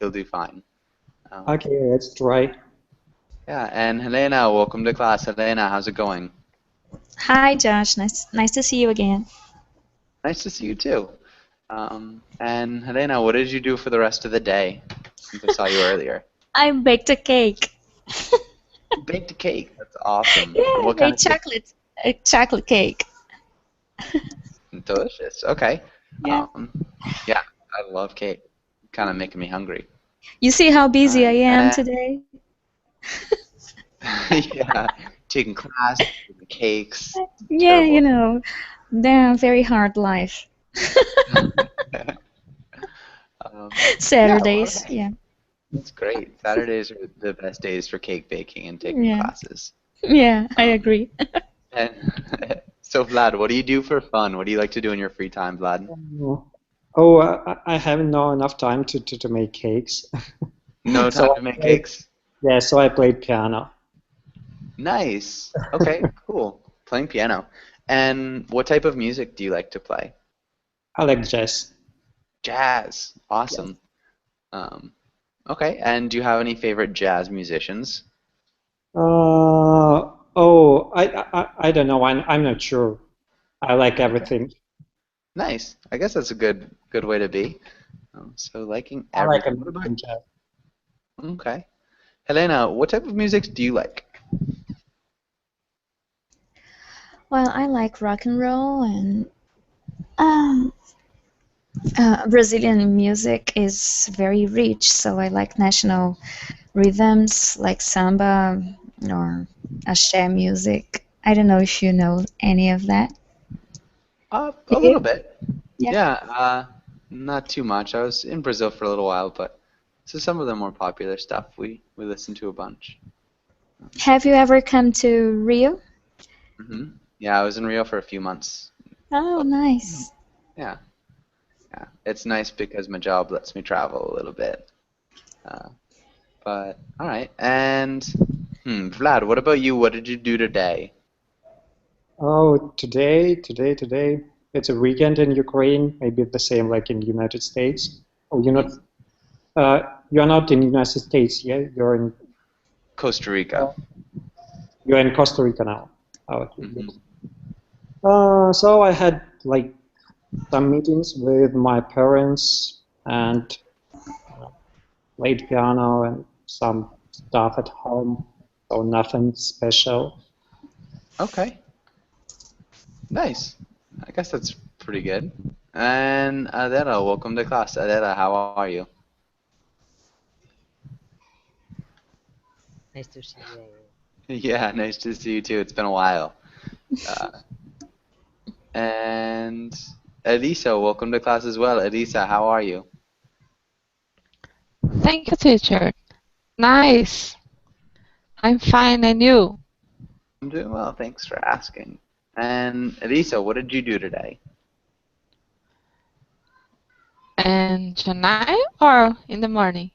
you'll do fine. Um, Okay, let's try. yeah, and Helena, welcome to class. Helena, how's it going? Hi, Josh. Nice to see you again. Nice to see you too. And Helena, what did you do for the rest of the day since I saw you earlier? I baked a cake. You baked a cake. That's awesome. Yeah, I What kind made of cake? a chocolate cake. Delicious. Okay. Yeah. Yeah, I love cake. Kind of making me hungry. You see how All busy I right. am today? Yeah, taking class, making cakes. Yeah, Terrible. they're a very hard life. Yeah, well, Saturdays, hey, yeah. that's great. Saturdays are the best days for cake baking and taking Yeah. classes. Yeah, I Um, agree. and so, Vlad, what do you do for fun? What do you like to do in your free time, Vlad? Oh, I haven't now enough time to make cakes. No So time I to make played, cakes? yeah, so I played piano. Nice. Okay, cool. Playing piano. And what type of music do you like to play? I like jazz. Jazz. Yes. Awesome. Um, okay, and do you have any favorite jazz musicians? Oh, I don't know. I'm not sure. I like Okay, everything. nice. I guess that's a good way to be. So liking I like everything. What about, American jazz. okay. Helena, what type of music do you like? Well, I like rock and roll and um, Brazilian music is very rich, so I like national rhythms like samba or axé music. I don't know if you know any of that. A little You? bit. Yeah. Yeah, not too much. I was in Brazil for a little while, but so some of the more popular stuff we listen to a bunch. Have you ever come to Rio? Yeah, I was in Rio for a few months. Oh, Oh, nice. yeah, yeah. It's nice because my job lets me travel a little bit. Uh, but all right. And Vlad, what about you? What did you do today? Oh, today. It's a weekend in Ukraine. Maybe the same like in the United States. Oh, Hmm. you're not in the United States, yeah? Costa Uh, Rica. you're in Costa Rica now. Oh, okay, good. Hmm. So I had like some meetings with my parents and played piano and some stuff at home. So nothing special. Okay, nice. I guess that's pretty good. And Adela, welcome to class. Adela, how are you? Nice to see you. Yeah, nice to see you too. It's been a while. Uh, and Elisa, welcome to class as well. Elisa, how are you? Thank you, teacher. Nice. I'm fine, and you? I'm doing well. Thanks for asking. And Elisa, what did you do today? And tonight or in the morning?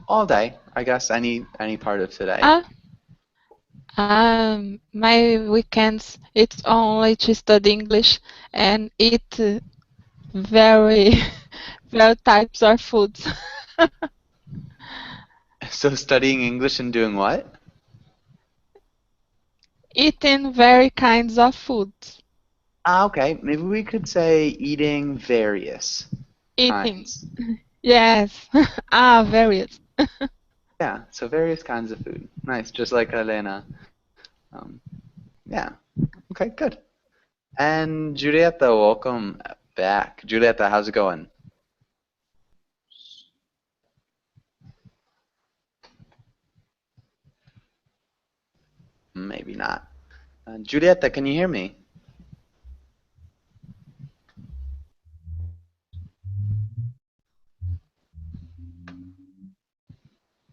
All day, I guess. Any part of today. Uh, my weekends, it's only to study English and eat very, very types of foods. So studying English and doing what? Eating very kinds of foods. Okay. Maybe we could say eating various Eating, kinds. yes. Various. Yeah, so various kinds of food. Nice, just like Elena. Um, yeah. Okay, good. And Julieta, welcome back. Julieta, how's it going? Maybe not. Julieta, can you hear me?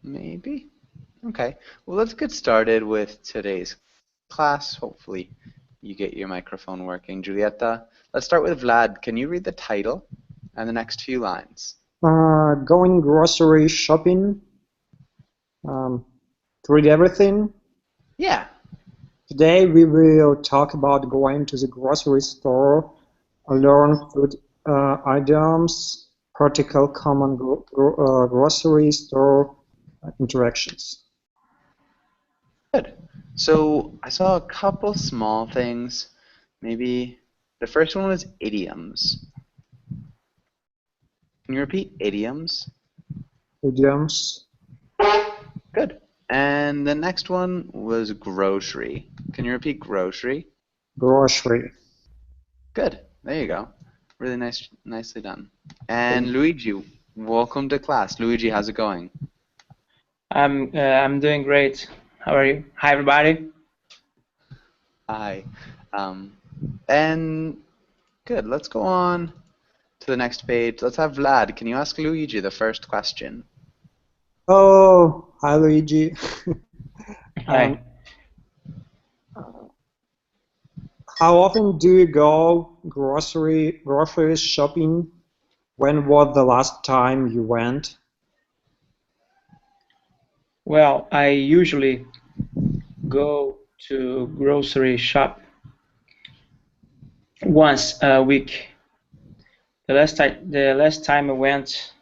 Maybe. Okay. Well, let's get started with today's class. Hopefully, you get your microphone working. Julieta, let's start with Vlad. Can you read the title and the next few lines? Going grocery shopping. Um, to read everything. Yeah. Today we will talk about going to the grocery store, learn food items, Practical common grocery store interactions. Good. So I saw a couple small things. Maybe the first one was idioms. Can you repeat idioms? Idioms. Good. And the next one was grocery. Can you repeat grocery? Grocery. Good. There you go. Really nice, nicely done. And Luigi, welcome to class. Luigi, how's it going? I'm doing great. How are you? Hi, everybody. Hi. And good. Let's go on to the next page. Let's have Vlad. Can you ask Luigi the first question? Oh, hi Luigi. Hi. How often do you go grocery shopping? When was the last time you went? Well, I usually go to grocery shop once a week. The last time I went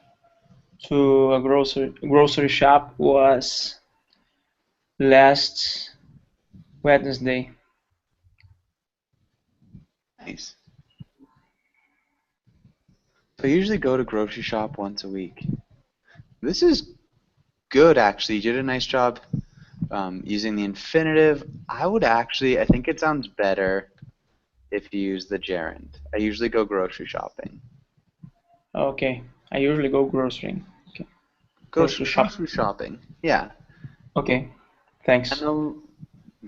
to a grocery shop was last Wednesday. Nice. So I usually go to grocery shop once a week. This is good, actually. You did a nice job using the infinitive. I think it sounds better if you use the gerund. I usually go grocery shopping. Okay, I usually go grocery. Okay. Grocery shopping. Yeah. Okay, thanks.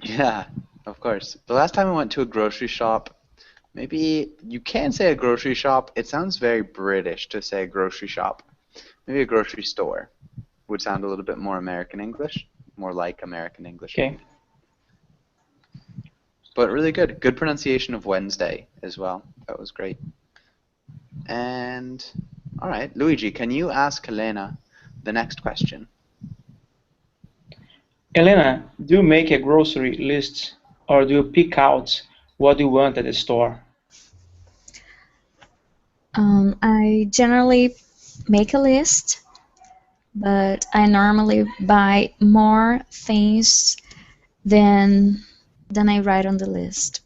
Yeah, of course. The last time I went to a grocery shop, maybe you can say a grocery shop. It sounds very British to say a grocery shop. Maybe a grocery store would sound a little bit more American English, more like American English. Okay. But really good. Good pronunciation of Wednesday as well. That was great. And, all right, Luigi, can you ask Helena the next question? Elena, do you make a grocery list or do you pick out what you want at the store? I generally make a list, but I normally buy more things than I write on the list.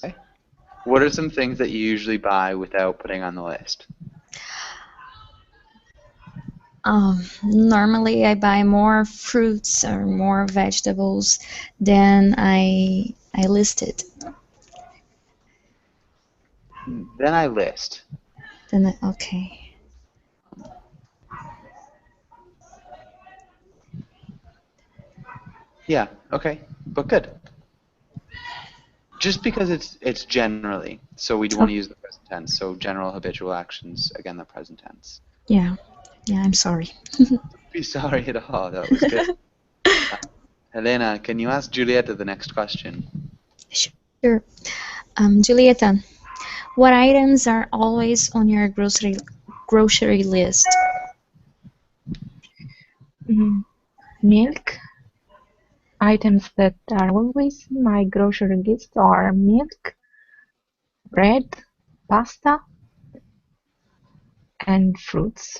Okay. What are some things that you usually buy without putting on the list? Normally I buy more fruits or more vegetables than I listed. Then I list. Okay. Yeah, okay, but good. Just because it's generally, so we do want to use the present tense, so general habitual actions, again, the present tense. Yeah, I'm sorry. Don't be sorry at all, that was good. Helena, can you ask Julieta the next question? Sure. Julieta, what items are always on your grocery list? Milk. Items that are always in my grocery list are milk, bread, pasta, and fruits.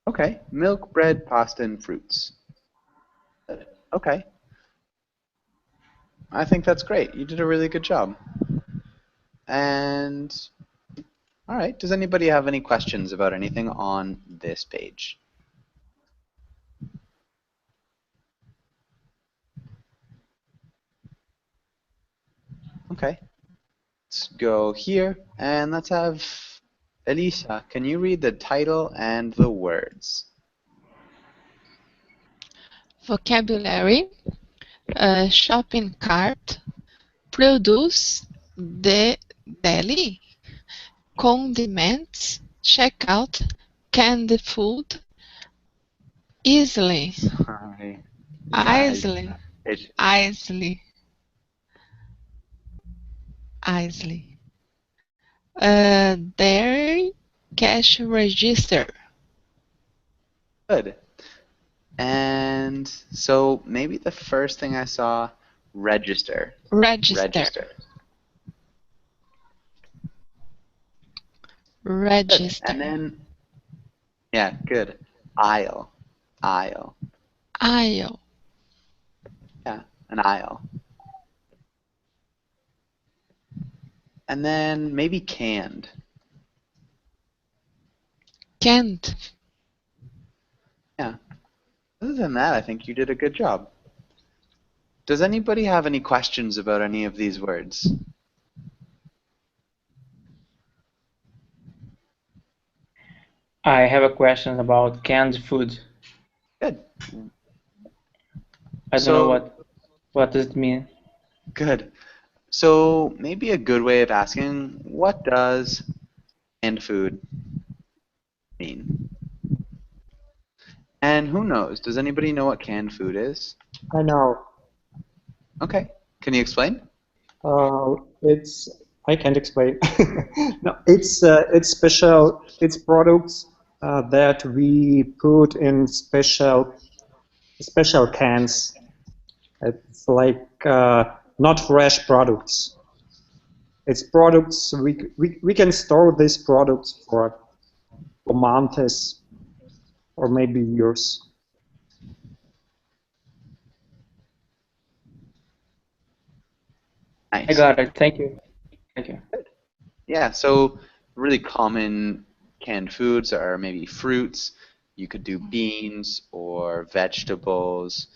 Okay, milk, bread, pasta, and fruits. Okay. I think that's great. You did a really good job. And, all right, does anybody have any questions about anything on this page? Okay, let's go here, and let's have Elisa. Can you read the title and the words? Vocabulary, shopping cart, produce, deli, condiments, checkout, canned food, easily, Sorry. easily, dairy, cash register. Good. And so maybe the first thing I saw, register. Register. Register. And then, yeah, good. Aisle. Aisle. Aisle. Yeah, an aisle. And then maybe canned. Canned. Yeah. Other than that, I think you did a good job. Does anybody have any questions about any of these words? I have a question about canned food. Good. I don't know what does it mean. Good. So maybe a good way of asking, what does canned food mean? And who knows? Does anybody know what canned food is? I know. Okay. Can you explain? It's I can't explain. No, it's special. It's products that we put in special cans. It's like not fresh products. It's products we can store these products for months or maybe years. Nice. I got it. Thank you. Thank you. Yeah, so really common canned foods are maybe fruits. You could do beans or vegetables.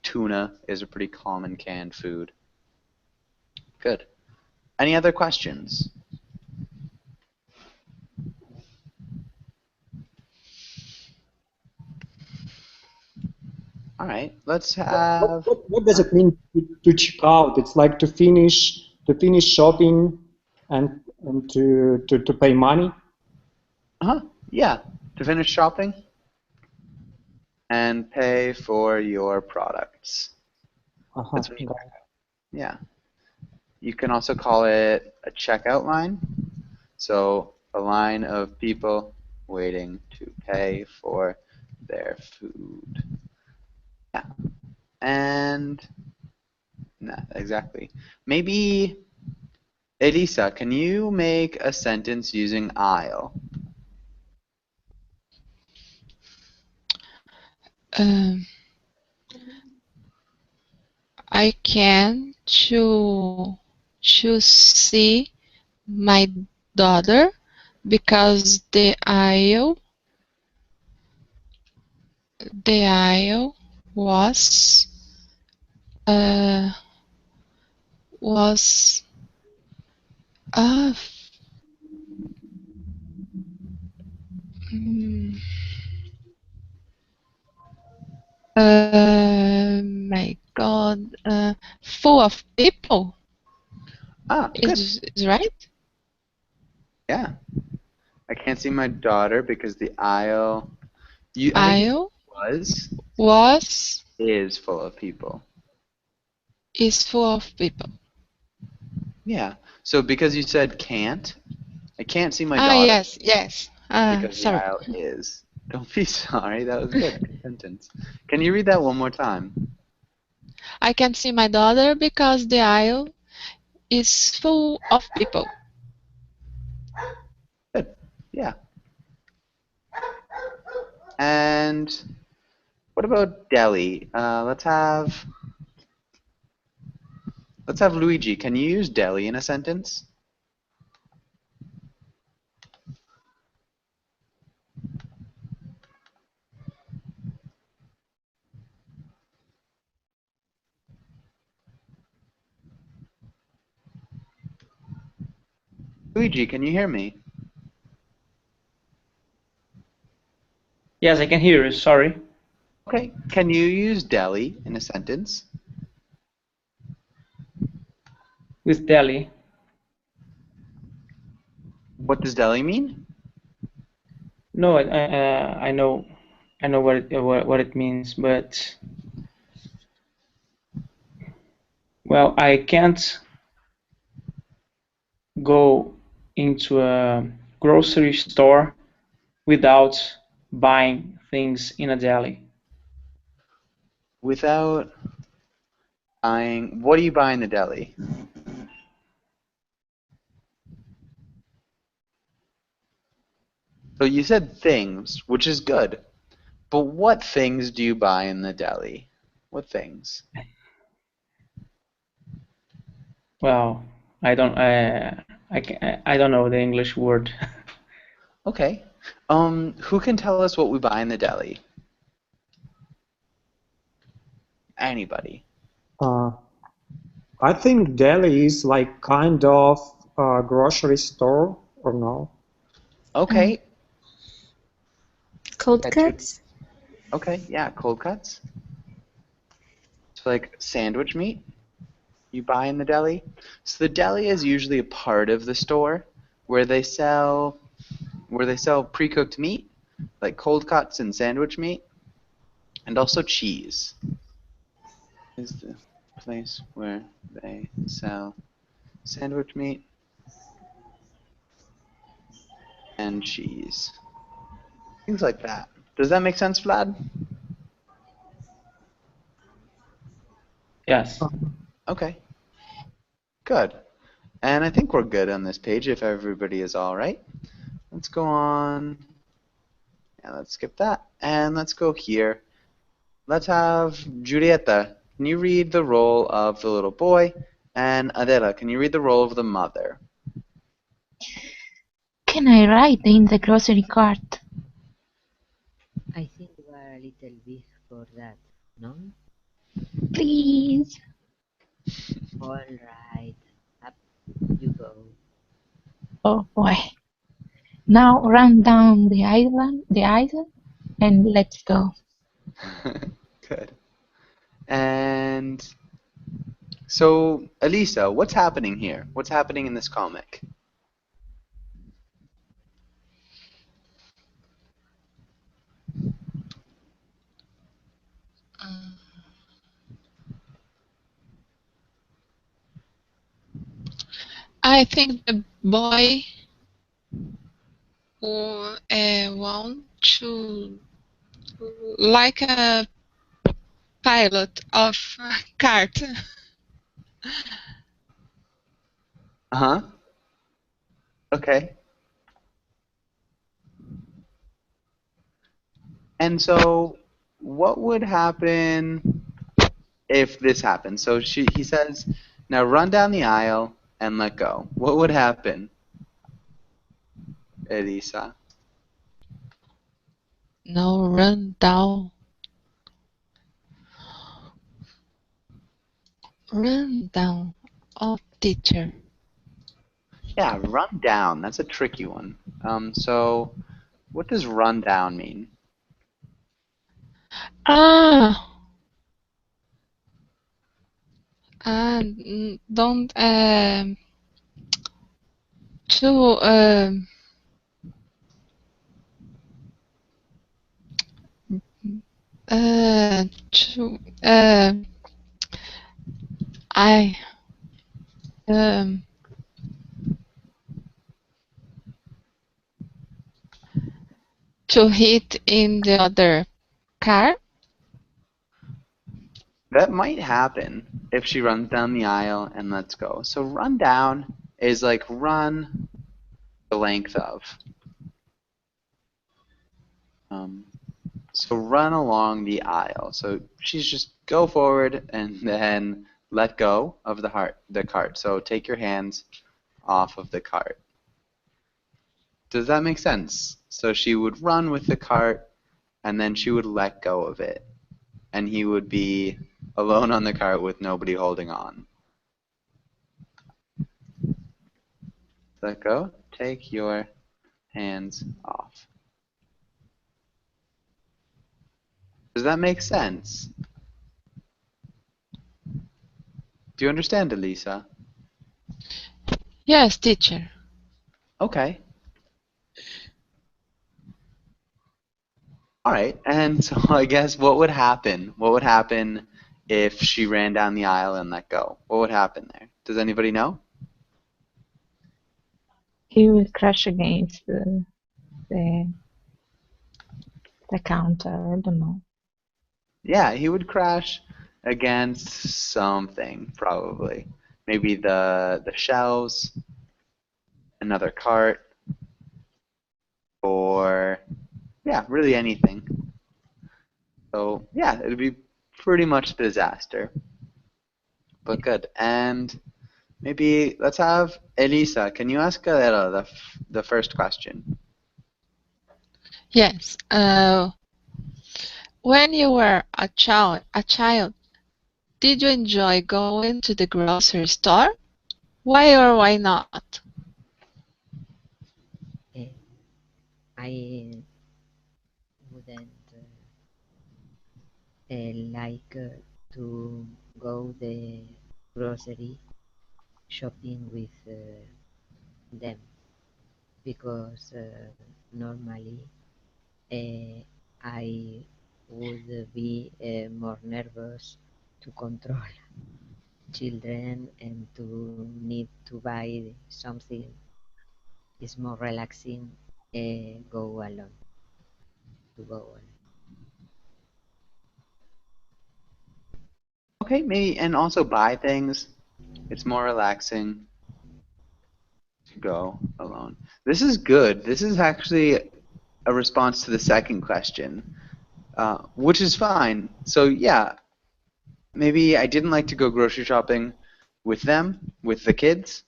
Tuna is a pretty common canned food. Good. Any other questions? All right, let's have. What does it mean to check out? It's like to finish shopping and to pay money. Yeah, to finish shopping and pay for your products. That's what you- Yeah. You can also call it a checkout line. So a line of people waiting to pay for their food. Yeah. And nah, exactly. Maybe Elisa, can you make a sentence using aisle? I can to see my daughter because the aisle was uh was uh mm, my God, full of people. Good. Is right? Yeah. I can't see my daughter because the aisle. I think Aisle was is full of people. is full of people. Yeah. So because you said can't, I can't see my Ah, daughter yes. because the Sorry. aisle is. Don't be sorry. That was good. Good sentence. Can you read that one more time? I can see my daughter because the aisle is full of people. Good. Yeah. And what about deli? Let's have Luigi. Can you use deli in a sentence? Luigi, can you hear me? Yes, I can hear you. Sorry. Okay. Can you use deli in a sentence? With deli. What does deli mean? No, I know what it means, but well, I can't go into a grocery store without buying things in a deli. without buying, what do you buy in the deli? So you said things, which is good. But what things do you buy in the deli? What things? Well, I don't know the English word. Okay. Who can tell us what we buy in the deli? Anybody. Uh, I think deli is like kind of a grocery store, or no? Okay. Cold Yeah, cuts? okay, yeah, cold cuts. So like sandwich meat you buy in the deli. So the deli is usually a part of the store where they sell pre-cooked meat, like cold cuts and sandwich meat, and also cheese. Is the place where they sell sandwich meat and cheese. Things like that. Does that make sense, Vlad? Yes. Okay, good. And I think we're good on this page if everybody is all right. Let's go on. Yeah, let's skip that. And let's go here. Let's have Giulietta. Can you read the role of the little boy? And Adela, can you read the role of the mother? Can I write in the grocery cart? I think you are a little big for that, no? Please. All right, up you go. Oh boy. Now run down the aisle, and let's go. Good. And so, Elisa, what's happening here? What's happening in this comic? I think the boy want to like a pilot of a cart. Uh-huh. Okay. And so, what would happen if this happened? So he says, now run down the aisle and let go. What would happen, Elisa? No, run down. Run down. Oh, teacher. Yeah, run down. That's a tricky one. So what does run down mean? Ah, don't to to I um to hit in the other car. That might happen if she runs down the aisle and lets go. So run down is like run the length of. Um, so run along the aisle. So she's just go forward and then let go of the cart. So take your hands off of the cart. Does that make sense? So she would run with the cart and then she would let go of it. And he would be alone on the cart with nobody holding on. Let go. Take your hands off. Does that make sense? Do you understand, Elisa? Yes, teacher. Okay. All right. And so I guess what would happen? What would happen if she ran down the aisle and let go? What would happen there? Does anybody know? He will crash against the counter. I don't know. Yeah, he would crash against something, probably. Maybe the shelves, another cart, or yeah, really anything. So yeah, it'd be pretty much disaster. But good. And maybe let's have Elisa. Can you ask Galera the first question? Yes. When you were a child, did you enjoy going to the grocery store? Why or why not? Eh, I wouldn't like to go the grocery shopping with them because normally I would be more nervous to control children and to need to buy something is more relaxing go alone to go alone. Okay, maybe, and also buy things. It's more relaxing to go alone. This is good. This is actually a response to the second question, which is fine. So yeah, maybe I didn't like to go grocery shopping with them, with the kids,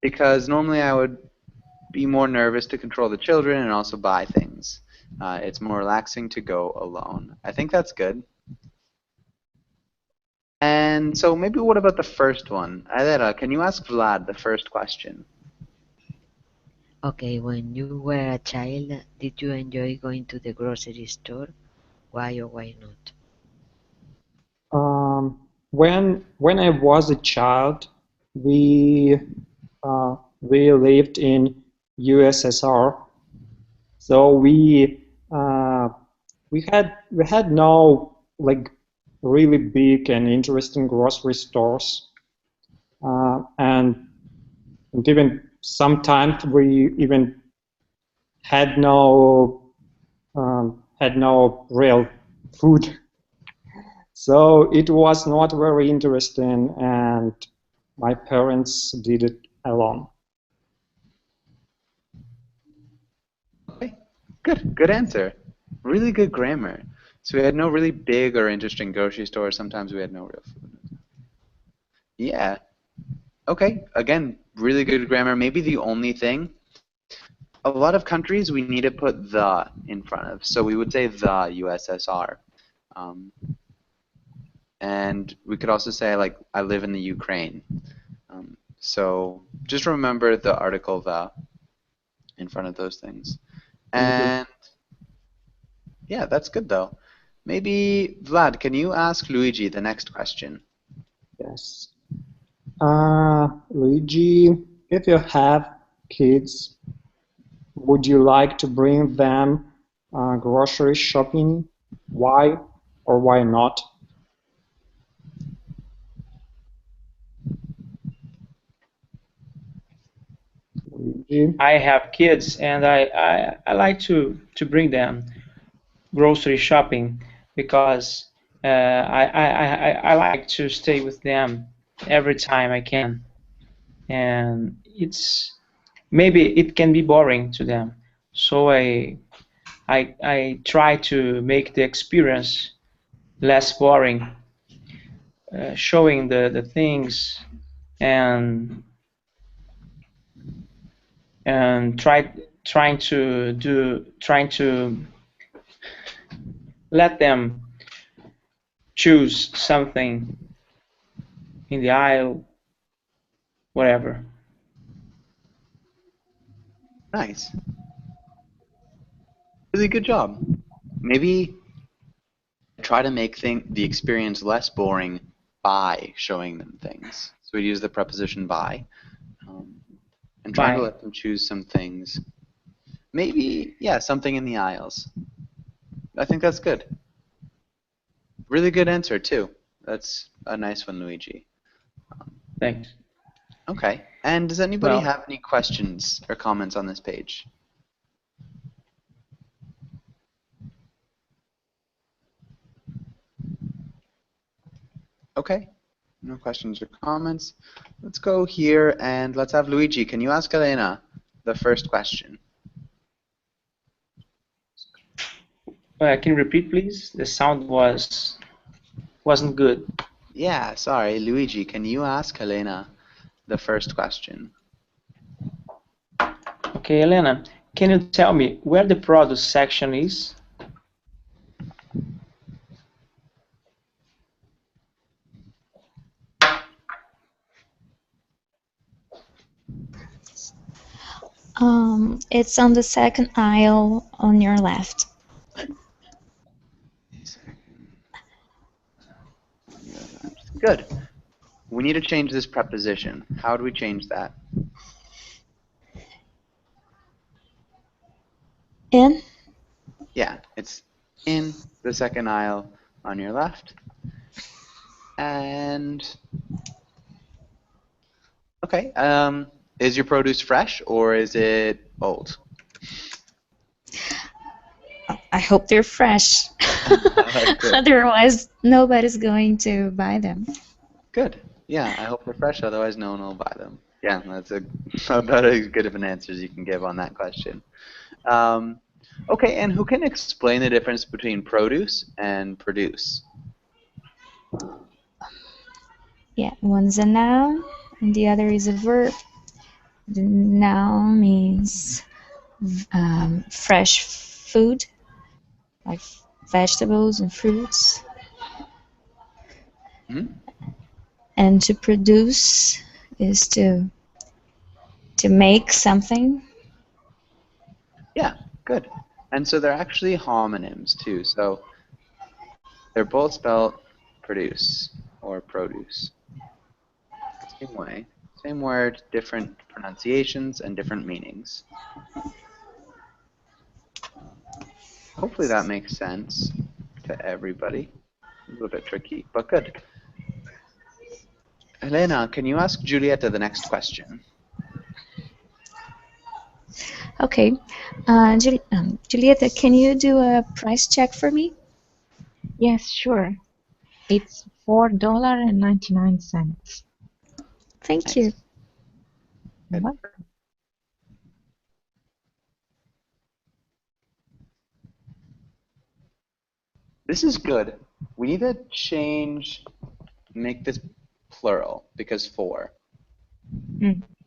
because normally I would be more nervous to control the children and also buy things. It's more relaxing to go alone. I think that's good. And so maybe what about the first one? Adela, can you ask Vlad the first question? Okay, when you were a child, did you enjoy going to the grocery store? Why or why not? When I was a child, we we lived in USSR, so we had no like really big and interesting grocery stores, and even sometimes we even had no real food. So it was not very interesting, and my parents did it alone. Okay, good answer. Really good grammar. So we had no really big or interesting grocery stores. Sometimes we had no real food. Yeah. Okay. Again, really good grammar. Maybe the only thing, a lot of countries we need to put the in front of. So we would say the USSR. Um, and we could also say like I live in the Ukraine. So just remember the article the in front of those things. And yeah, that's good though. Maybe Vlad, can you ask Luigi the next question? Yes. Luigi, if you have kids, would you like to bring them grocery shopping? Why or why not? Luigi? I have kids, and I like to bring them grocery shopping because I like to stay with them every time I can, and it's maybe it can be boring to them, so I try to make the experience less boring, showing the things and trying to let them choose something in the aisle, whatever. Nice. Really good job. Maybe try to make the experience less boring by showing them things. So we'd use the preposition by, and trying to By let them choose some things. Maybe, yeah, something in the aisles. I think that's good. Really good answer, too. That's a nice one, Luigi. thanks. Okay. And does anybody Well, have any questions or comments on this page? Okay. No questions or comments. Let's go here and let's have Luigi. Can you ask Elena the first question? Can you repeat, please? The sound wasn't good. Yeah, sorry. Luigi, can you ask Helena the first question? Okay, Elena, can you tell me where the produce section is? It's on the second aisle on your left. Good. We need to change this preposition. How do we change that? In? Yeah, it's in the second aisle on your left. And okay, is your produce fresh or is it old? I hope they're fresh. Good. Otherwise, nobody's going to buy them. Good. Yeah, I hope they're fresh, otherwise no one will buy them. Yeah, that's about as good of an answer as you can give on that question. Okay, and who can explain the difference between produce and produce? Yeah, one's a noun and the other is a verb. The noun means fresh food, like vegetables and fruits. Mm-hmm. And to produce is to make something. Yeah, good. And so they're actually homonyms too. So they're both spelled produce or produce. Same way. Same word, different pronunciations and different meanings. Hopefully that makes sense to everybody. A little bit tricky, but good. Elena, can you ask Giulietta the next question? Okay. Giulietta, can you do a price check for me? Yes, sure. It's $4.99. Thank you. You're welcome. This is good. We need to make this plural because four.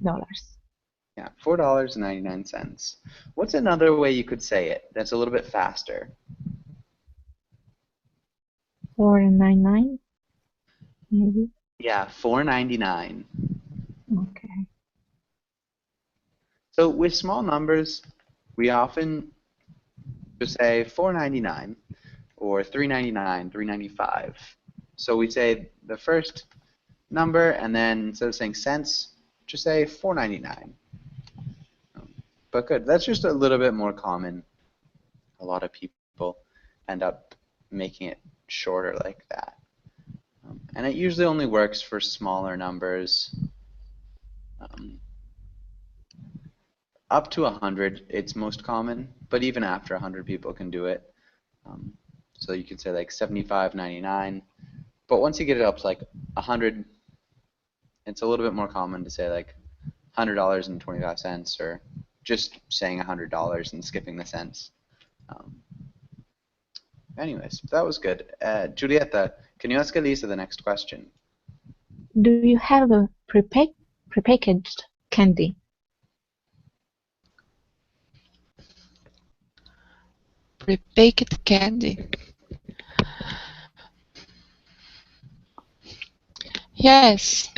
Dollars. Yeah, $4.99. What's another way you could say it that's a little bit faster? $4.99, maybe. Yeah, $4.99. Okay. So with small numbers, we often just say $4.99 or $3.99, $3.95. So we say the first number, and then instead of saying cents, just say $4.99. But good. That's just a little bit more common. A lot of people end up making it shorter like that. And it usually only works for smaller numbers. Up to 100, it's most common, but even after 100 people can do it. So you could say like $75.99. But once you get it up to like 100, it's a little bit more common to say like $100.25 or just saying $100 and skipping the cents. Anyways, that was good. Giulietta, can you ask Elisa the next question? Do you have a prepackaged candy? Pre-baked candy. Yes,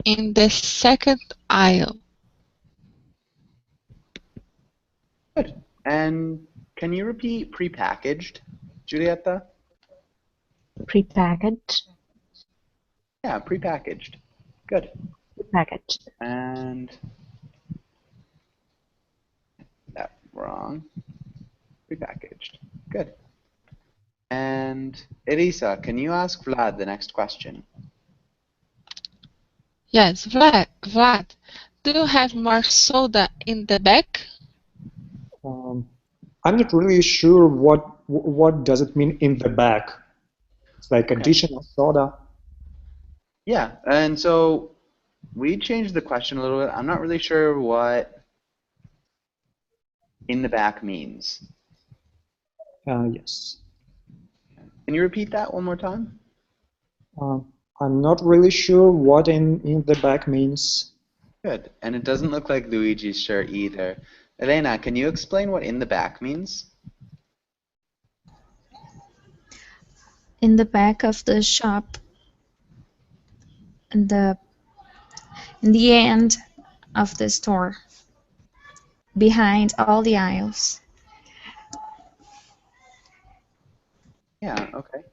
in the second aisle. Good. And can you repeat prepackaged, Giulietta? Prepackaged. Yeah, prepackaged. Good. Prepackaged. And that wrong. Prepackaged. Good. And Elisa, can you ask Vlad the next question? Yes, Vlad, do you have more soda in the back? I'm not really sure what does it mean in the back. It's like Okay. additional soda. Yeah, and so we changed the question a little bit. I'm not really sure what in the back means. Yes. Can you repeat that one more time? Uh, I'm not really sure what in the back means. Good. And it doesn't look like Luigi's sure either. Elena, can you explain what in the back means? In the back of the shop, in the end of the store, behind all the aisles. Yeah, okay.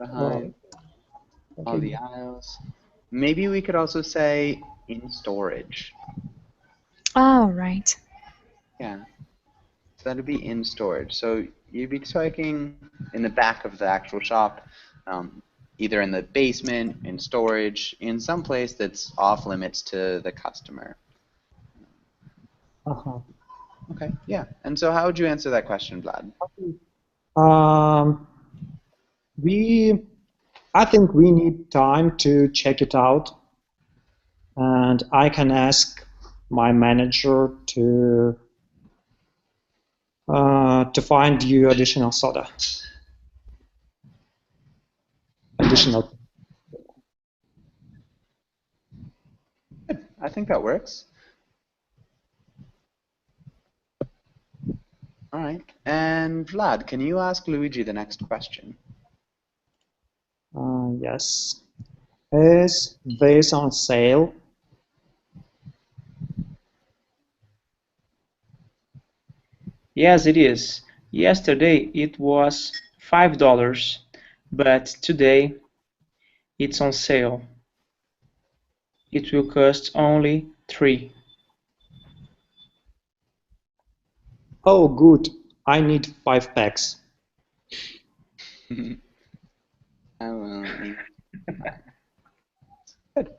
Oh, Behind all okay. the aisles. Maybe we could also say in storage. Oh, right. Yeah, so that'd be in storage. So you'd be talking in the back of the actual shop, either in the basement, in storage, in some place that's off limits to the customer. Uh-huh. Okay, yeah. And so how would you answer that question, Vlad? Um, I think we need time to check it out, and I can ask my manager to find you additional soda. Additional. I think that works. All right. And Vlad, can you ask Luigi the next question? Yes. Is this on sale? Yes, it is. Yesterday it was $5, but today it's on sale. It will cost only 3. Oh, good. I need 5 packs. I will need Good.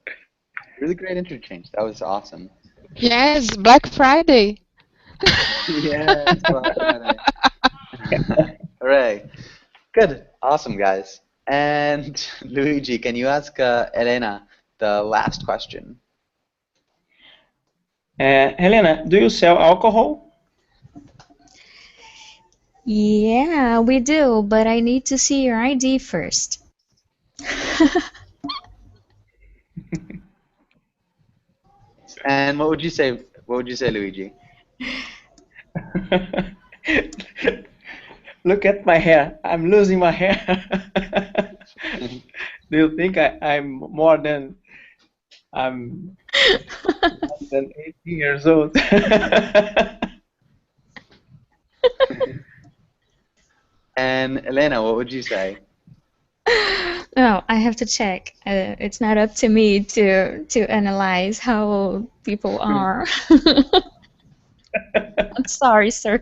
Really great interchange. That was awesome. Yes, Black Friday. Yes, Black Friday. Hooray. Good. Awesome, guys. And Luigi, can you ask Elena the last question? Helena, do you sell alcohol? Yeah, we do, but I need to see your ID first. And what would you say? What would you say, Luigi? Look at my hair. I'm losing my hair. Do you think I'm more than I'm less than 18 years old? And Elena, what would you say? No, I have to check. It's not up to me to analyze how old people are. I'm sorry, sir.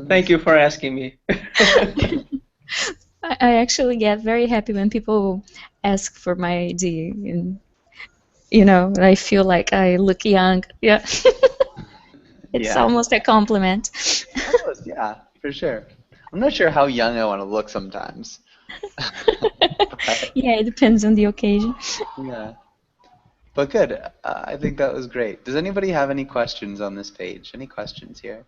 Thank you for asking me. I actually get very happy when people ask for my ID, and I feel like I look young. Yeah, it's Yeah, almost a compliment. almost, yeah, for sure. I'm not sure how young I want to look sometimes. But, Yeah, it depends on the occasion. yeah, but good. I think that was great. Does anybody have any questions on this page? Any questions here?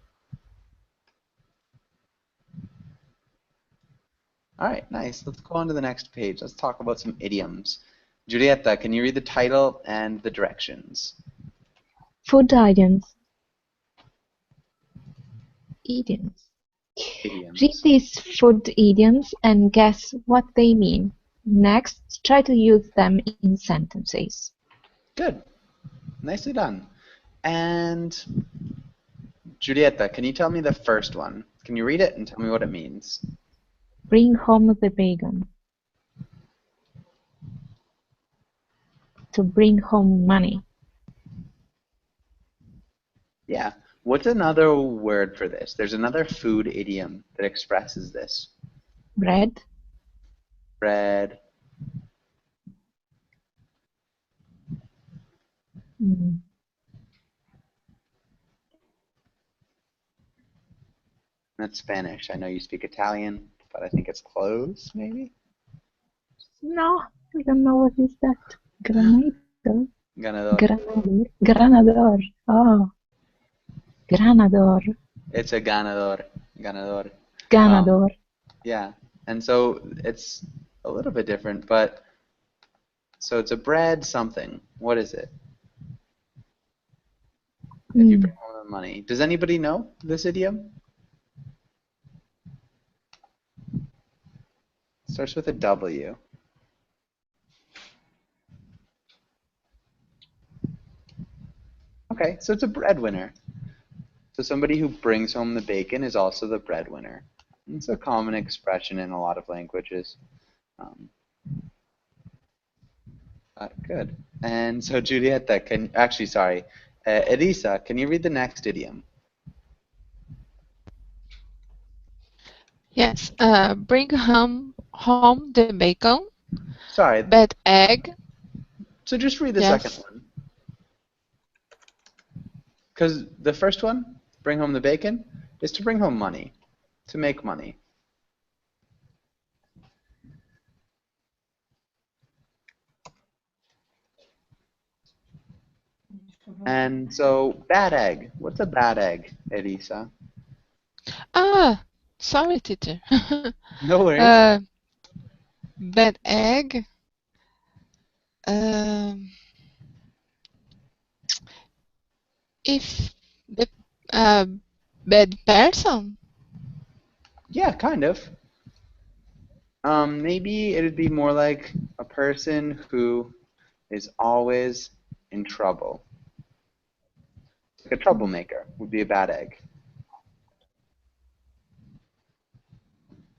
All right, nice. Let's go on to the next page. Let's talk about some idioms. Giulietta, can you read the title and the directions? Food items. Idioms. Read Idioms. these food idioms and guess what they mean. Next, try to use them in sentences. Good. Nicely done. And Giulietta, can you tell me the first one? Can you read it and tell me what it means? Bring home the bacon. To bring home money. Yeah. What's another word for this? There's another food idiom that expresses this. Bread. Bread. Mm, That's Spanish. I know you speak Italian, but I think it's close, maybe? No, I don't know what is that. Granador? Ganador. Granador? Granador. Oh, Granador. It's a ganador. Ganador. Ganador. Yeah. And so it's a little bit different, but so it's a bread something. What is it? If you bring home the money. Does anybody know this idiom? Starts with a W. Okay, so it's a breadwinner. So somebody who brings home the bacon is also the breadwinner. It's a common expression in a lot of languages. Good. And so Julieta, Elisa, can you read the next idiom? Yes. Bring home the bacon. Sorry. Bad egg. So just read the Yes. second one. Because the first one, bring home the bacon, is to bring home money, to make money. And so, bad egg. What's a bad egg, Elisa? Ah, sorry, teacher. No worries. Bad egg. Um, if the bad person. Yeah, kind of. Maybe it'd be more like a person who is always in trouble. Like a troublemaker would be a bad egg.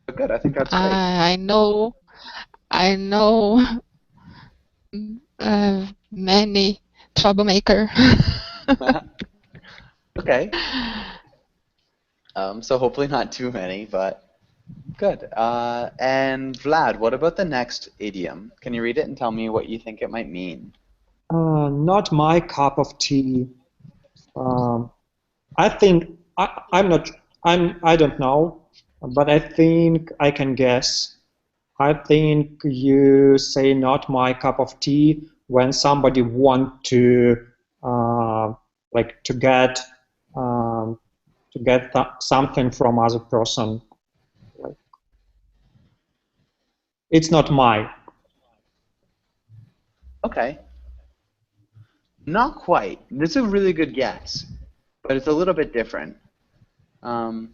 But good, I think that's great. I know many troublemaker. Okay. So hopefully not too many, but good. And Vlad, what about the next idiom? Can you read it and tell me what you think it might mean? Not my cup of tea. I think I'm not. I don't know, but I think I can guess. I think you say "not my cup of tea" when somebody want to like to get something from other person. Like, it's not my. Okay. Not quite. This is a really good guess, but it's a little bit different. Um,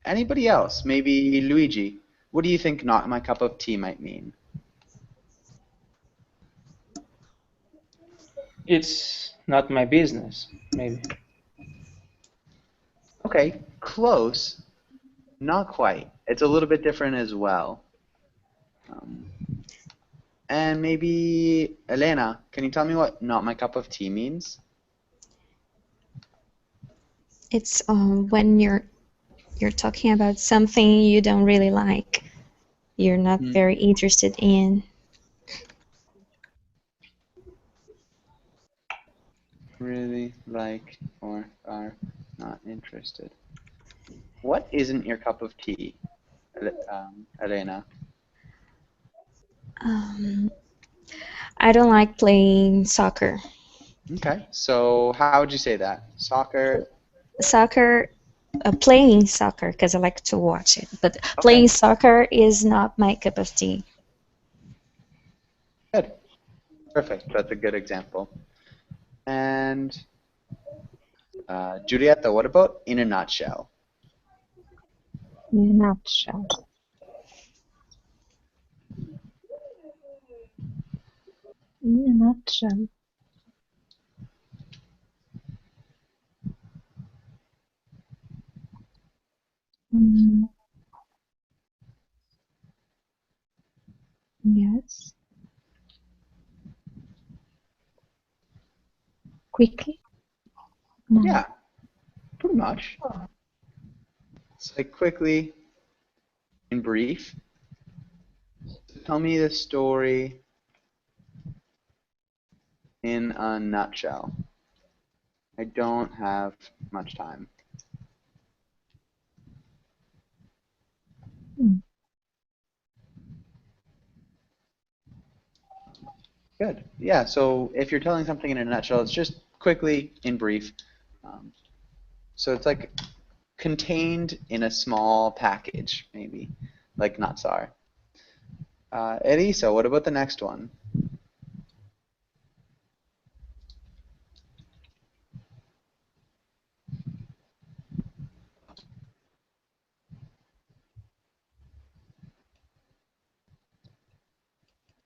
Anybody else? Maybe Luigi. What do you think "not my cup of tea" might mean? It's not my business, maybe. Okay, close. Not quite. It's a little bit different as well. And maybe Elena, can you tell me what "not my cup of tea" means? It's when you're talking about something you don't really like. You're not very interested in. Really like or are not interested. What isn't your cup of tea, Elena? I don't like playing soccer. Okay, so how would you say that? Soccer? Soccer, playing soccer because I like to watch it, but Okay, playing soccer is not my cup of tea. good. Perfect. That's a good example. And Julieta, what about "in a nutshell"? In a nutshell. In a nutshell. Mm, yes. Quickly? No. Yeah, pretty much. It's like quickly, in brief. Tell me the story in a nutshell. I don't have much time. Mm. Good. Yeah, so if you're telling something in a nutshell, it's just quickly, in brief. Um, so it's like contained in a small package, maybe, like nuts are. Elisa, what about the next one?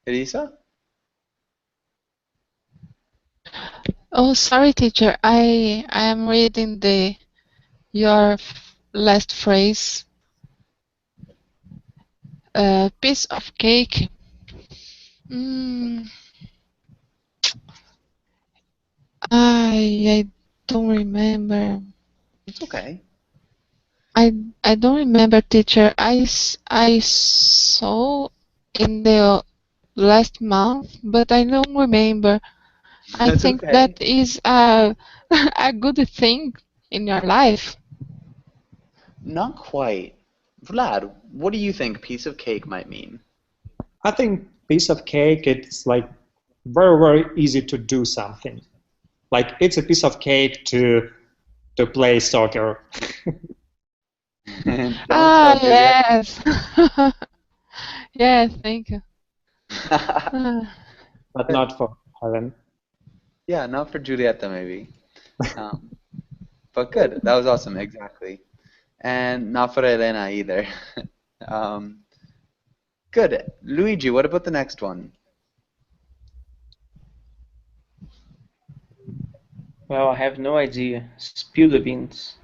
Elisa? Oh, sorry, teacher. I am reading your last phrase. Piece of cake. Mm, I don't remember. It's okay. I don't remember, teacher. I saw in the last month, but I don't remember. I That's think okay. that is a a good thing in your life. Not quite. Vlad, what do you think piece of cake might mean? I think piece of cake, it's like very, very easy to do something. Like it's a piece of cake to play soccer, Don't Ah, tell Juliet. yes. Yes, thank you. Ah, but not for Helen. Yeah, not for Julieta maybe. Um, but good. That was awesome. Exactly. And not for Elena either. Um, good. Luigi, what about the next one? Well, I have no idea. Spill the beans.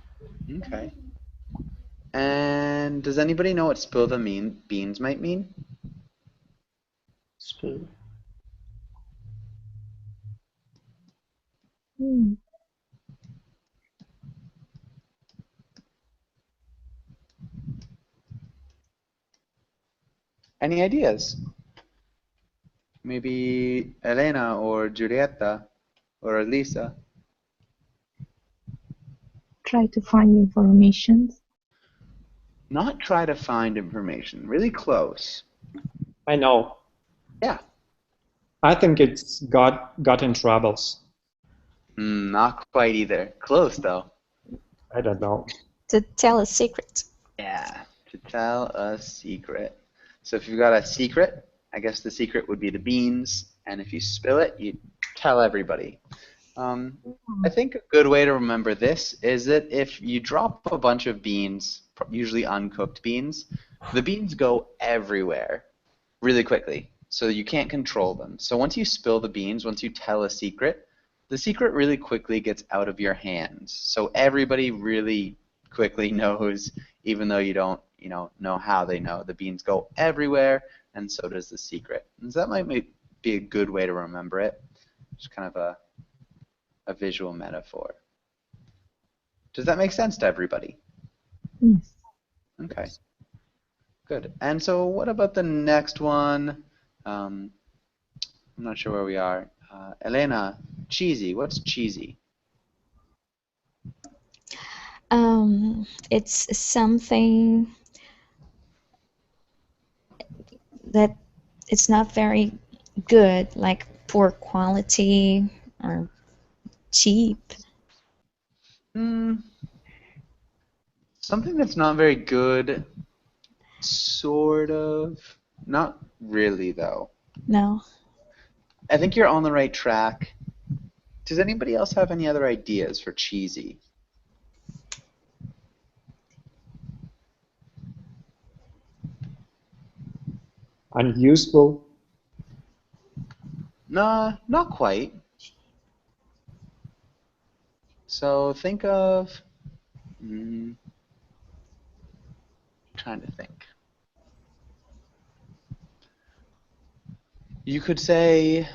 Okay. And does anybody know what spill the beans might mean? Spill. Hmm. Any ideas? Maybe Elena or Giulietta or Elisa? Try to find information. Not try to find information. Really close. I know. Yeah. I think it's got in troubles. Not quite either. Close though. I don't know. To tell a secret. Yeah. To tell a secret. So if you've got a secret, I guess the secret would be the beans, and if you spill it, you tell everybody. I think a good way to remember this is that if you drop a bunch of beans, usually uncooked beans, the beans go everywhere really quickly, so you can't control them. So once you spill the beans, once you tell a secret, the secret really quickly gets out of your hands. So everybody really quickly knows, even though you don't, know how they know. The beans go everywhere, and so does the secret. And so that might be a good way to remember it. Just kind of a visual metaphor. Does that make sense to everybody? Yes. Okay, good. And so what about the next one? I'm not sure where we are. Elena, cheesy. What's cheesy? It's something that it's not very good, like poor quality or cheap. Hmm, something that's not very good, sort of. Not really, though. No. I think you're on the right track. Does anybody else have any other ideas for cheesy? Unuseful. Nah, not quite. So think of. Mm, trying to think. You could say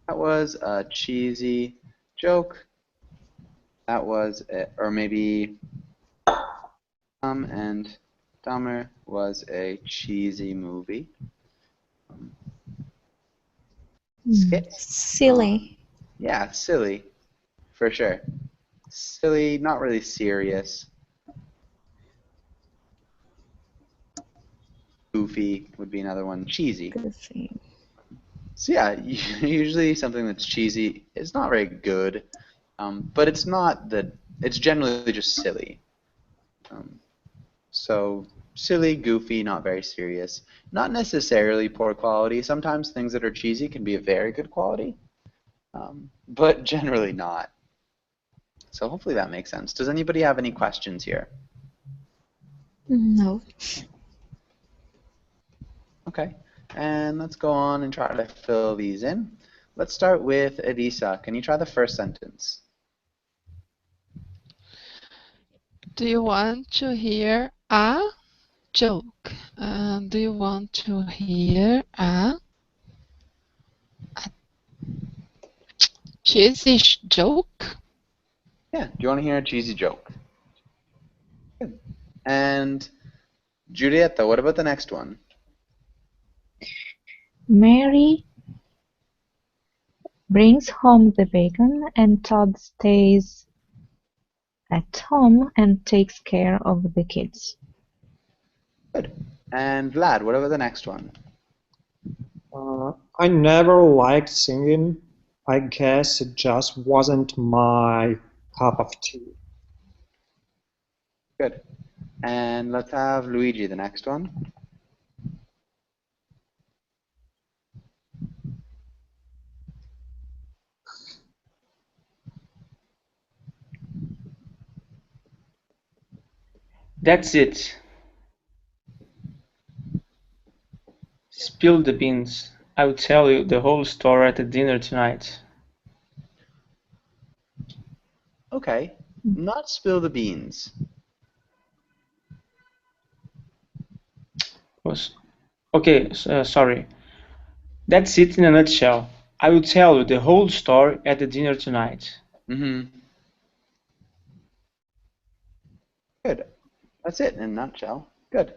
that was a cheesy joke. That was, or maybe Dumb and Dumber was a cheesy movie. Skits? Silly. Yeah, silly, for sure. Silly, not really serious. Goofy would be another one. Cheesy. Goofy. So yeah, usually something that's cheesy. It's not very good, but it's not that. It's generally just silly. So silly, goofy, not very serious. Not necessarily poor quality. Sometimes things that are cheesy can be of very good quality, but generally not. So hopefully that makes sense. Does anybody have any questions here? No. Okay, and let's go on and try to fill these in. Let's start with Elisa. Can you try the first sentence? Do you want to hear a joke? Do you want to hear a cheesy joke? Yeah, do you want to hear a cheesy joke? Good. And Julieta, what about the next one? Mary brings home the bacon and Todd stays at home and takes care of the kids. Good. And Vlad, what about the next one? I never liked singing. I guess it just wasn't my cup of tea. Good. And let's have Luigi, the next one. That's it. Spill the beans. I will tell you the whole story at the dinner tonight. Okay. Not spill the beans. Okay, sorry. That's it in a nutshell. I will tell you the whole story at the dinner tonight. Mm-hmm. Good. That's it in a nutshell. Good.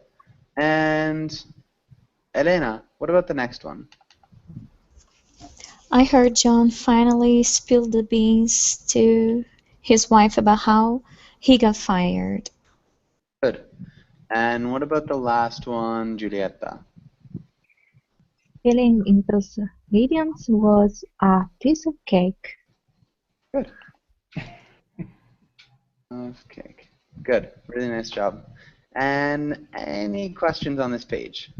And Elena, what about the next one? I heard John finally spill the beans to his wife about how he got fired. Good. And what about the last one, Julieta? Filling in those ingredients was a piece of cake. Good. Okay. Good. Really nice job. And any questions on this page?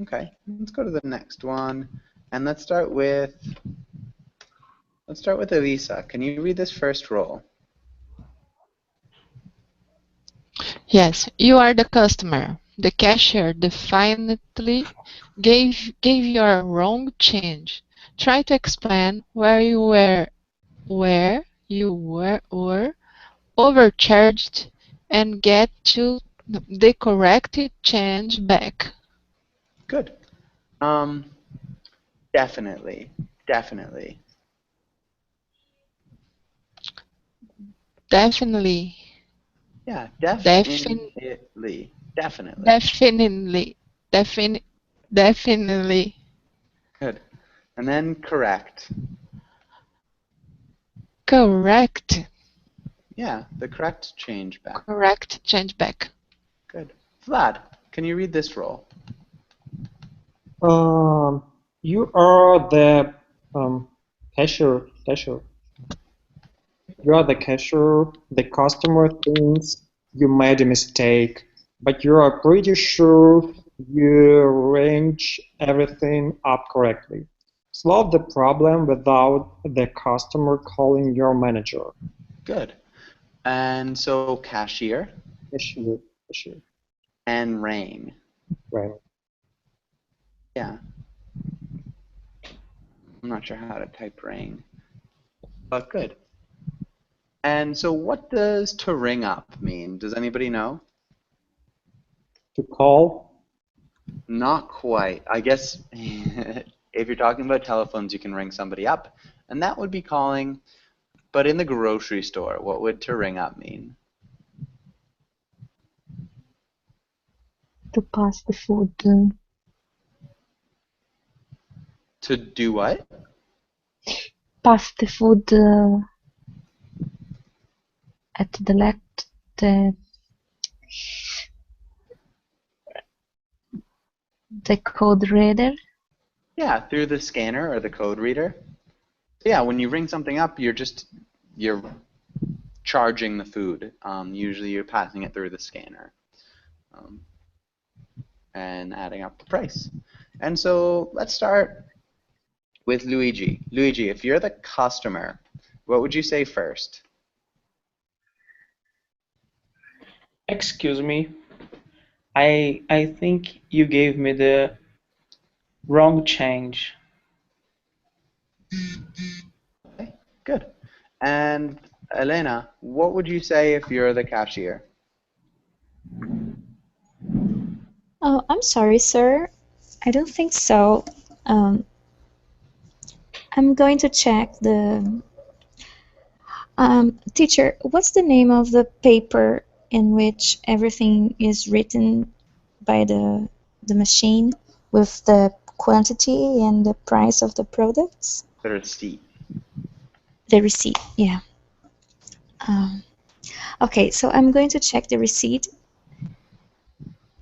Okay. Let's go to the next one. And let's start with Elisa. Can you read this first roll? Yes, you are the customer. The cashier definitely gave you a wrong change. Try to explain where you were overcharged and get to the correct change back. Good. Definitely. Definitely. Yeah, Defin definitely. Definitely. Definitely. Good. And then correct. Correct. Yeah, the correct change back. Correct change back. Good. Vlad, can you read this roll? You are the cashier. You are the cashier. The customer thinks you made a mistake, but you are pretty sure you arranged everything up correctly. Solve the problem without the customer calling your manager. Good. And so cashier Cashier. and rang. Right. Yeah. I'm not sure how to type rang, but good. And so what does to ring up mean? Does anybody know? To call. Not quite. I guess if you're talking about telephones, you can ring somebody up, and that would be calling. But in the grocery store, what would to ring up mean? To pass the food. To do what? Pass the food at the left. The code reader? Yeah, through the scanner or the code reader. Yeah, when you ring something up, you're charging the food. Usually you're passing it through the scanner and adding up the price. And so let's start with Luigi. Luigi, if you're the customer, what would you say first? Excuse me, I think you gave me the wrong change. Okay, good. And Elena, what would you say if you're the cashier? Oh, I'm sorry, sir. I don't think so. I'm going to check the. Teacher, what's the name of the paper in which everything is written by the machine with the quantity and the price of the products? The receipt. The receipt, yeah. Okay, so I'm going to check the receipt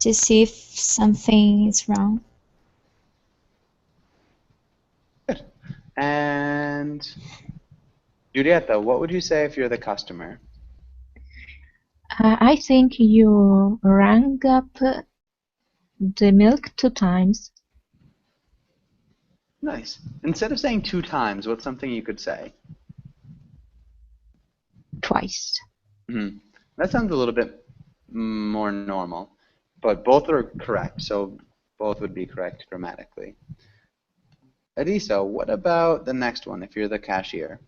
to see if something is wrong. Good. And Giulietta, what would you say if you're the customer? I think you rang up the milk 2 times. Nice. Instead of saying 2 times, what's something you could say? Twice. That sounds a little bit more normal, but both are correct, so both would be correct grammatically. Elisa, what about the next one if you're the cashier?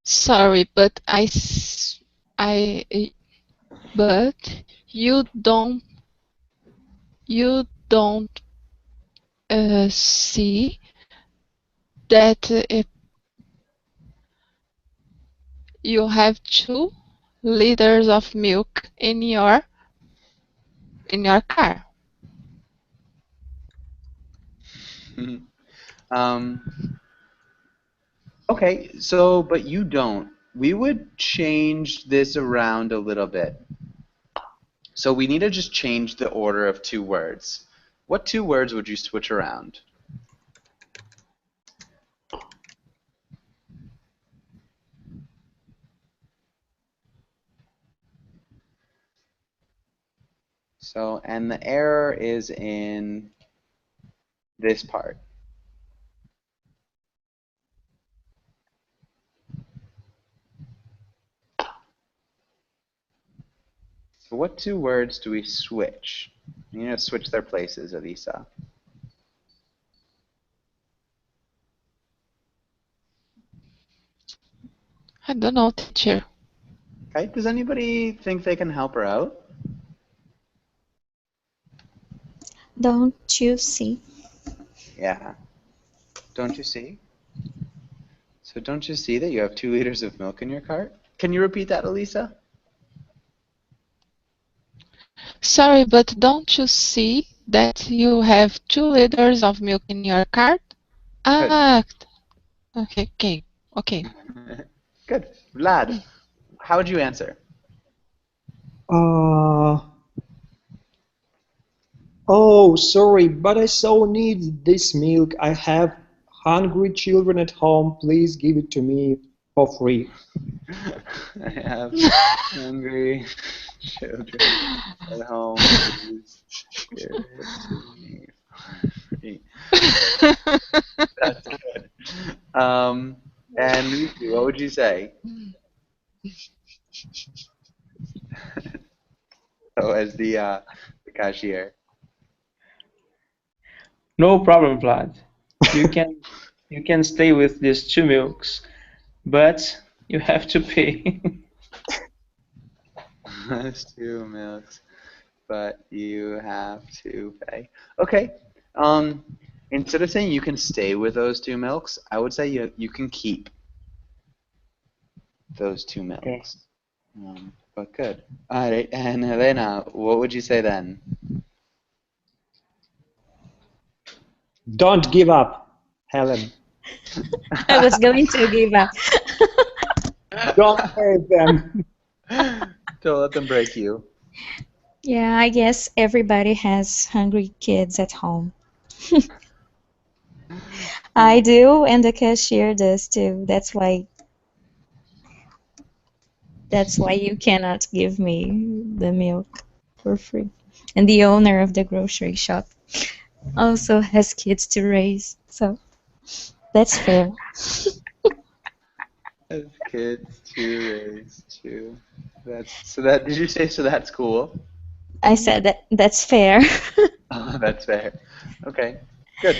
Sorry, but but you don't see that you have 2 liters of milk in your car. Okay, so, but you don't. We would change this around a little bit. So we need to just change the order of 2 words. What 2 words would you switch around? So, and the error is in this part. So what 2 words do we switch? You need to switch their places, Elisa. I don't know, teacher. Okay, does anybody think they can help her out? Don't you see? Yeah. Don't you see? So don't you see that you have 2 liters of milk in your cart? Can you repeat that, Elisa? Sorry, but don't you see that you have 2 liters of milk in your cart? Ah, okay. Good. Vlad, how would you answer? Oh, sorry, but I so need this milk. I have hungry children at home. Please give it to me for free. I have hungry children at home. Please give it to me for free. That's good. And Lucy, what would you say? So as the cashier. No problem, Vlad. You can stay with these 2 milks, but you have to pay. That's 2 milks, but you have to pay. Okay. Instead of saying you can stay with those 2 milks, I would say you can keep those 2 milks. But good. All right, and Helena, what would you say then? Don't give up, Helen. I was going to give up. Don't hurt them. Don't let them break you. Yeah, I guess everybody has hungry kids at home. I do, and the cashier does too. That's why you cannot give me the milk for free. And the owner of the grocery shop also has kids to raise, so that's fair. Kids to raise too. Did you say so that's cool? I said that's fair. Oh, that's fair. Okay, good.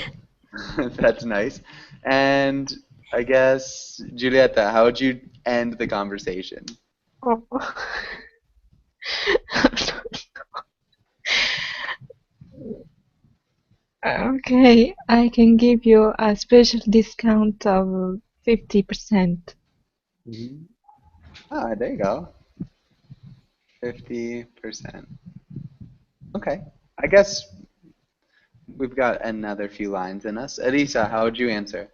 That's nice. And I guess, Julieta, how would you end the conversation? Oh. Okay, I can give you a special discount of 50%. Ah, there you go. 50%. Okay. I guess we've got another few lines in us. Elisa, how would you answer?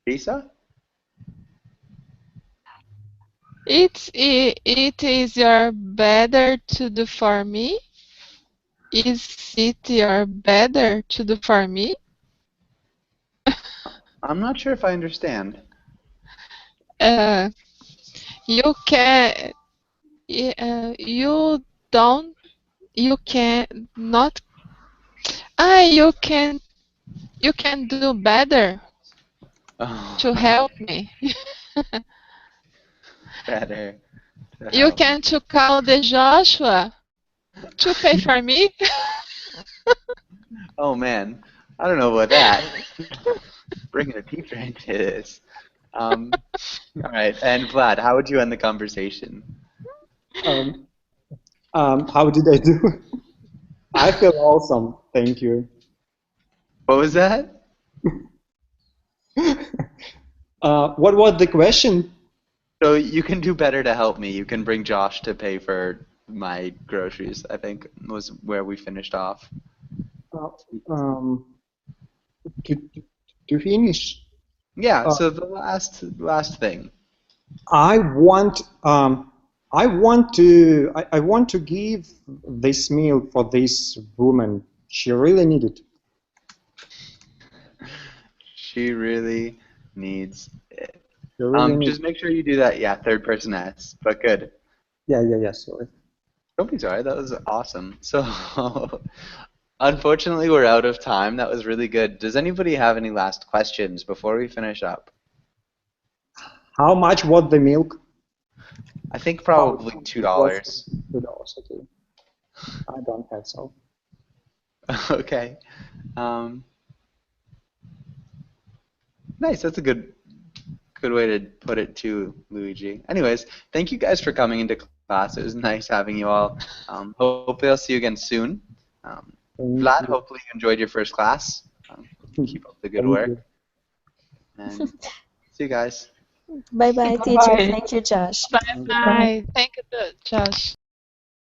Elisa? It is your better to do for me? Is it your better to do for me? I'm not sure if I understand. Uh, you can, you don't, you can not, you can do better to Oh, help me. better to You help. can to call the Joshua to pay for me. Oh man, I don't know about that. Bringing a teacher into this. All right, and Vlad, how would you end the conversation? How did I do? I feel awesome. Thank you. What was that? What was the question? So you can do better to help me. You can bring Josh to pay for my groceries, I think was where we finished off. Uh, um, to, to finish, Yeah, so the last thing. I want I want to give this meal for this woman. She really needed it. She really needs it. She really needs. Just make sure you do that, yeah, third person S, but good. Yeah. Sorry. Don't be sorry, that was awesome. So, unfortunately, we're out of time. That was really good. Does anybody have any last questions before we finish up? How much was the milk? I think probably $2. $2. Okay. I don't have so. Okay. Nice. That's a good way to put it too, Luigi. Anyways, thank you guys for coming into class. It was nice having you all. Hopefully I'll see you again soon. Vlad, hopefully you enjoyed your first class. Keep up the good Thank work. you. And see you guys. Bye bye, teacher. Bye. Thank you, Josh. Bye bye. Thank you, Josh.